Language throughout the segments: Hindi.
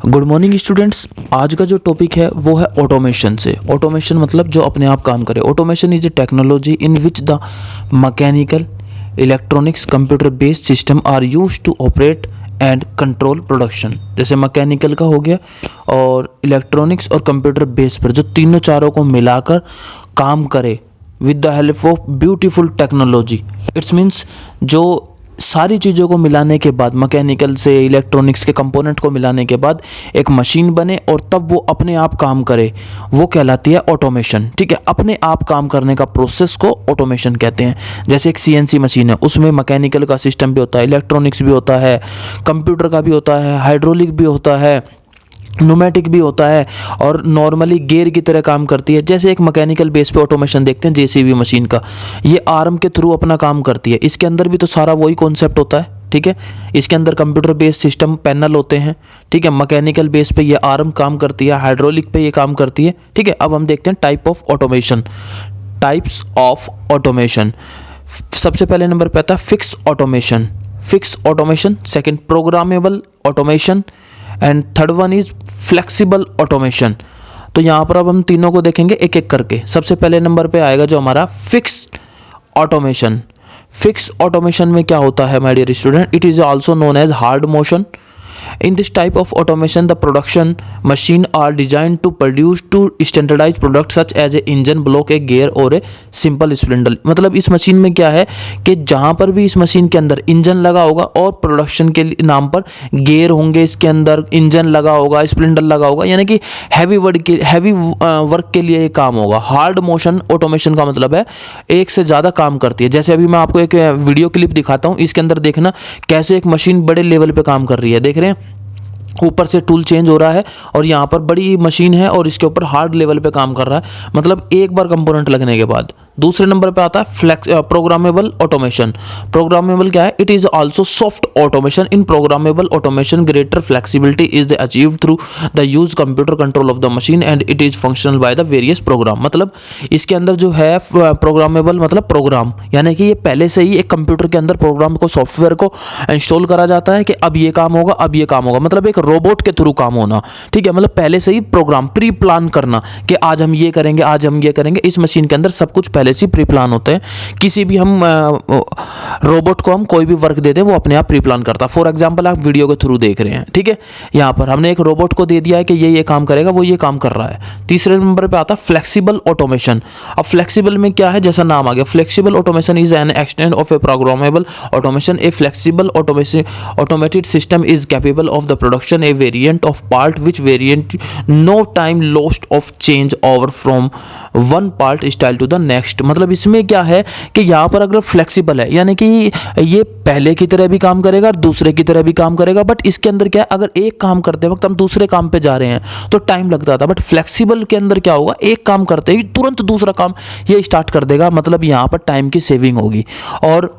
Good morning students. आज का जो टॉपिक है वो है ऑटोमेशन से। ऑटोमेशन मतलब जो अपने आप काम करे। Automation is a technology in which the mechanical electronics computer based system are use to operate and control production. जैसे मैकेनिकल का हो गया और इलेक्ट्रॉनिक्स और कंप्यूटर बेस पर जो तीनों चारों को मिलाकर काम करे with the help of beautiful technology. It's means जो सारी चीज़ों को मिलाने के बाद, मैकेनिकल से इलेक्ट्रॉनिक्स के कंपोनेंट को मिलाने के बाद एक मशीन बने और तब वो अपने आप काम करे, वो कहलाती है ऑटोमेशन। ठीक है, अपने आप काम करने का प्रोसेस को ऑटोमेशन कहते हैं। जैसे एक सीएनसी मशीन है, उसमें मैकेनिकल का सिस्टम भी होता है, इलेक्ट्रॉनिक्स भी होता है, कंप्यूटर का भी होता है, हाइड्रोलिक भी होता है, न्यूमेटिक भी होता है और नॉर्मली गेयर की तरह काम करती है। जैसे एक मैकेनिकल बेस पे ऑटोमेशन देखते हैं जेसीबी मशीन का, ये आर्म के थ्रू अपना काम करती है। इसके अंदर भी तो सारा वही कॉन्सेप्ट होता है। ठीक है, इसके अंदर कंप्यूटर बेस्ड सिस्टम पैनल होते हैं। ठीक है, मैकेनिकल बेस पे ये आर्म काम करती है, हाइड्रोलिक पे ये काम करती है। ठीक है, अब हम देखते हैं type of automation, types of automation. सबसे पहले नंबर पे आता है fix automation. Fix automation, second programmable automation and third one is flexible automation. तो यहाँ पर अब हम तीनों को देखेंगे एक एक करके। सबसे पहले नंबर पे आएगा जो हमारा फिक्स ऑटोमेशन। फिक्स ऑटोमेशन में क्या होता है my dear student? It is also known as hard motion. In this type of automation, the production machine are designed to produce two standardized products such as a engine block, a gear और a simple spindle। मतलब इस मशीन में क्या है कि जहाँ पर भी इस मशीन के अंदर इंजन लगा होगा और प्रोडक्शन के नाम पर गेयर होंगे, इसके अंदर इंजन लगा होगा, स्प्रिंडल लगा होगा, यानी कि हैवी वर्क के लिए ये काम होगा। हार्ड मोशन ऑटोमेशन का मतलब है एक से ज़्यादा काम करती है। जैसे अभी मैं आपको एक वीडियो क्लिप दिखाता हूँ, इसके अंदर देखना कैसे एक मशीन बड़े लेवल पे काम कर रही है। देख रहे हैं, ऊपर से टूल चेंज हो रहा है और यहाँ पर बड़ी मशीन है और इसके ऊपर हार्ड लेवल पे काम कर रहा है, मतलब एक बार कंपोनेंट लगने के बाद। दूसरे नंबर पे आता है प्रोग्रामेबल ऑटोमेशन। प्रोग्रामेबल क्या है? It is also soft automation. In programmable automation greater flexibility is achieved through the use computer control of the machine and it is functional by the various program. मतलब इसके अंदर जो है प्रोग्रामेबल मतलब प्रोग्राम, यानी कि ये पहले से ही एक कंप्यूटर के अंदर प्रोग्राम को, सॉफ्टवेयर को इंस्टॉल करा जाता है कि अब ये काम होगा, अब ये काम होगा, मतलब एक रोबोट के थ्रू काम होना। ठीक है, मतलब पहले से ही प्रोग्राम प्री प्लान करना कि आज हम ये करेंगे, आज हम ये करेंगे। इस मशीन के अंदर सब कुछ पहले से प्री प्लान होते हैं। किसी भी हम रोबोट को हम कोई भी वर्क दे दें, वो अपने आप प्री प्लान करता है। फॉर एग्जांपल आप वीडियो के थ्रू देख रहे हैं। ठीक है, यहाँ पर हमने एक रोबोट को दे दिया है कि ये काम करेगा, वो ये काम कर रहा है। तीसरे नंबर पे आता है फ्लेक्सिबल ऑटोमेशन। अब फ्लेक्सिबल में क्या है? जैसा नाम आ गया, flexible automation is an extend of a programmable automation. A flexible automated system is capable of the production a variant of part which variant no time lost of change over from one part style to the next. मतलब इसमें क्या है कि यहाँ पर अगर फ्लेक्सिबल है, यानी कि ये पहले की तरह भी काम करेगा और दूसरे की तरह भी काम करेगा, बट इसके अंदर क्या है, अगर एक काम करते वक्त हम दूसरे काम पे जा रहे हैं तो टाइम लगता था, बट फ्लेक्सिबल के अंदर क्या होगा, एक काम करते ही तुरंत दूसरा काम ये स्टार्ट कर देगा। मतलब यहाँ पर टाइम की सेविंग होगी और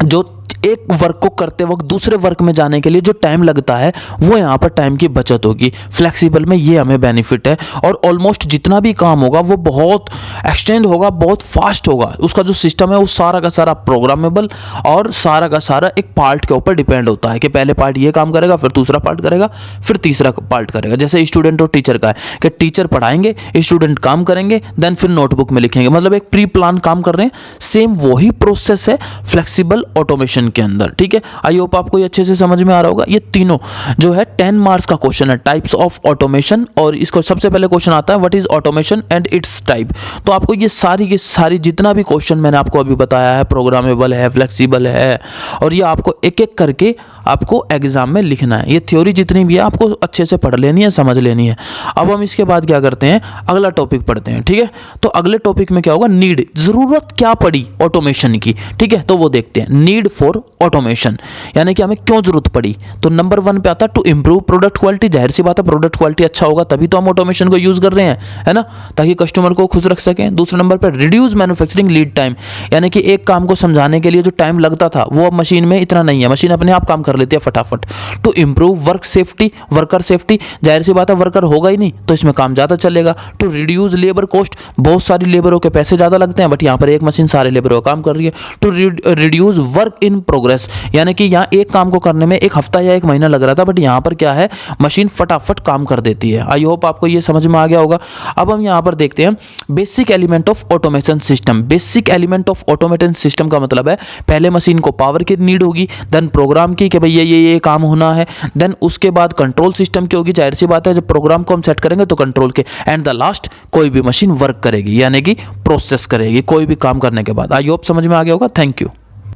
जो एक वर्क को करते वक्त दूसरे वर्क में जाने के लिए जो टाइम लगता है वो यहाँ पर टाइम की बचत होगी। फ्लेक्सिबल में ये हमें बेनिफिट है और ऑलमोस्ट जितना भी काम होगा वो बहुत एक्सटेंड होगा, बहुत फास्ट होगा। उसका जो सिस्टम है वो सारा का सारा प्रोग्रामेबल और सारा का सारा एक पार्ट के ऊपर डिपेंड होता है कि पहले पार्ट ये काम करेगा, फिर दूसरा पार्ट करेगा, फिर तीसरा पार्ट करेगा। जैसे स्टूडेंट और टीचर का है कि टीचर पढ़ाएंगे, स्टूडेंट काम करेंगे, देन फिर नोटबुक में लिखेंगे, मतलब एक प्री प्लान काम कर रहे हैं। सेम वही प्रोसेस है फ्लेक्सिबल ऑटोमेशन के अंदर। ठीक है, आई होप आपको ये अच्छे से समझ में आ रहा होगा। ये तीनों जो है 10 मार्क्स का क्वेश्चन है, टाइप्स ऑफ ऑटोमेशन। और इसको सबसे पहले क्वेश्चन आता है what is automation and it's type. तो आपको ये सारी की सारी जितना भी क्वेश्चन मैंने आपको अभी बताया है, प्रोग्रामेबल है, फ्लेक्सिबल है, और ये आपको एक एक करके आपको एग्जाम में लिखना है। ये थ्योरी जितनी भी है आपको अच्छे से पढ़ लेनी है, समझ लेनी है। अब हम इसके बाद क्या करते हैं, अगला टॉपिक पढ़ते हैं। ठीक है, तो अगले टॉपिक में क्या होगा, नीड, जरूरत क्या पड़ी ऑटोमेशन की। ठीक है, तो वो देखते हैं, नीड फॉर ऑटोमेशन, यानी कि हमें क्यों जरूरत पड़ी। तो नंबर 1 पे आता है टू इंप्रूव प्रोडक्ट क्वालिटी। जाहिर सी बात है, प्रोडक्ट क्वालिटी अच्छा होगा तभी तो हम ऑटोमेशन को यूज कर रहे हैं, है ना, ताकि कस्टमर को खुश रख सकें। दूसरे नंबर पर रिड्यूस मैन्युफैक्चरिंग लीड टाइम, यानी कि एक काम को समझाने के लिए जो टाइम लगता था वो अब मशीन में इतना नहीं है, मशीन अपने आप काम कर लेती है फटाफट। To improve work safety, worker safety, जाहिर सी बात है वर्कर होगा ही नहीं तो इसमें काम ज़्यादा चलेगा। टू रिड्यूस लेबर कॉस्ट, बहुत सारी लेबरों के पैसे ज़्यादा लगते हैं, बट यहाँ पर एक मशीन सारे लेबरों का काम कर रही है। To reduce work in progress, यानी कि यहाँ एक काम को करने में एक हफ्ता या एक महीना लग रहा था, बट यहाँ पर क्या है, मशीन फटाफट काम कर देती है। आई होप आपको ये समझ में आ गया होगा। अब हम यहाँ पर देखते हैं basic element of automation system. Basic element of automation system का मतलब है पहले मशीन को पावर की नीड होगी, देन प्रोग्राम की कि भाई ये काम होना है, देन उसके बाद कंट्रोल सिस्टम की होगी, जाहिर सी बात है जब प्रोग्राम को हम सेट करेंगे तो कंट्रोल के, एंड द लास्ट कोई भी मशीन वर्क करेगी, यानी कि प्रोसेस करेगी कोई भी काम करने के बाद। आई होप समझ में आ गया होगा। Thank you.